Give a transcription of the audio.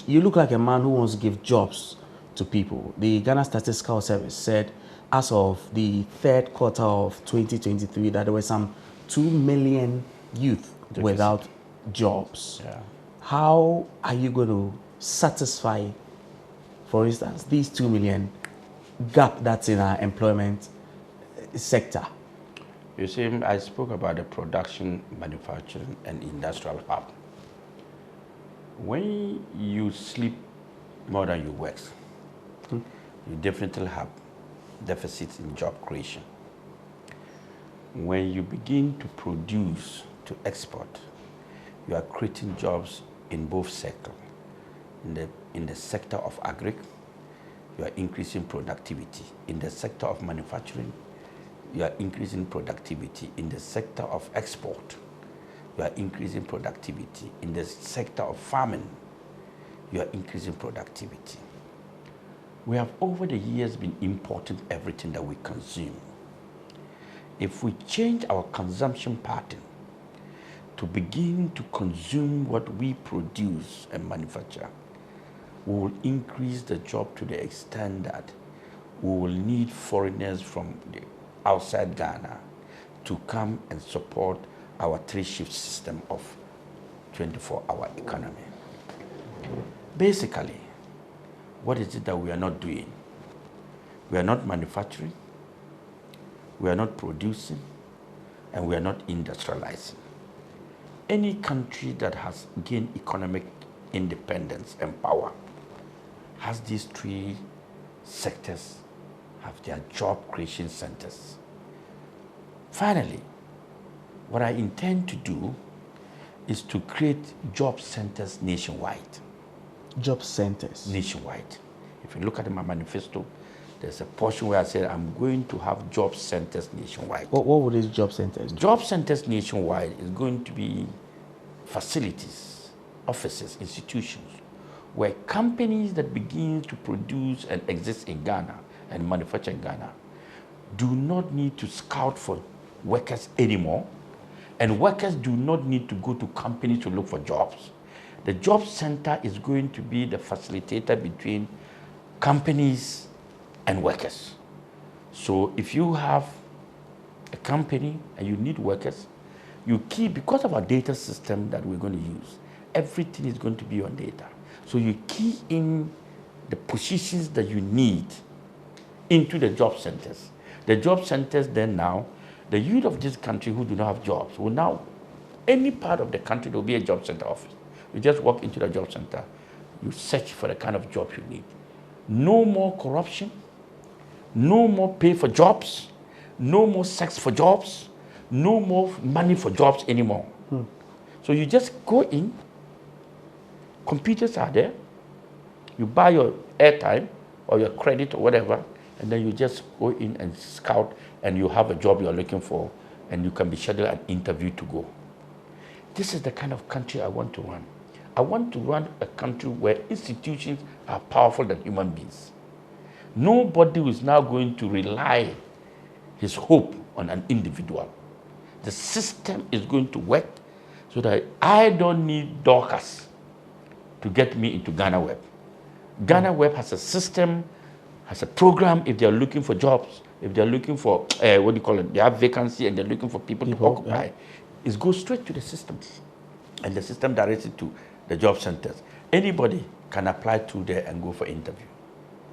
you look like a man who wants to give jobs to people. The Ghana Statistical Service said as of the third quarter of 2023 that there were some 2 million youth without jobs. Yeah. How are you going to satisfy, for instance, these 2 million gap that's in our employment sector? You see, I spoke about the production, manufacturing, and industrial hub. When you sleep more than you work, you definitely have deficits in job creation. When you begin to produce, to export, you are creating jobs in both sectors. In the sector of agri, you are increasing productivity. In the sector of manufacturing, you are increasing productivity. In the sector of export, you are increasing productivity. In the sector of farming, you are increasing productivity. We have over the years been importing everything that we consume. If we change our consumption pattern to begin to consume what we produce and manufacture, we will increase the job to the extent that we will need foreigners from the outside Ghana to come and support our 3-shift system of 24-hour economy. Basically, what is it that we are not doing? We are not manufacturing, we are not producing, and we are not industrializing. Any country that has gained economic independence and power has these 3 sectors, have their job creation centers. Finally, what I intend to do is to create job centers nationwide. Job centers? Nationwide. If you look at my manifesto, there's a portion where I said I'm going to have job centers nationwide. What would these job centers do? Job centers nationwide is going to be facilities, offices, institutions, where companies that begin to produce and exist in Ghana and manufacture in Ghana do not need to scout for workers anymore, and workers do not need to go to companies to look for jobs. The job center is going to be the facilitator between companies and workers. So if you have a company and you need workers, you key, because of our data system that we're going to use, everything is going to be on data. So you key in the positions that you need into the job centers. The job centers then now, the youth of this country who do not have jobs will now, any part of the country, there will be a job center office. You just walk into the job center, you search for the kind of job you need. No more corruption, no more pay for jobs, no more sex for jobs, no more money for jobs anymore. So you just go in, computers are there, you buy your airtime or your credit or whatever, and then you just go in and scout, and you have a job you're looking for, and you can be scheduled an interview to go. This is the kind of country I want to run. I want to run a country where institutions are powerful than human beings. Nobody is now going to rely his hope on an individual. The system is going to work so that I don't need Dorcas to get me into GhanaWeb. GhanaWeb has a system, has a program if they're looking for jobs, if they're looking for, they have vacancy and they're looking for people to occupy. Yeah. It goes straight to the system. And the system directs it to the job centers. Anybody can apply through there and go for interview.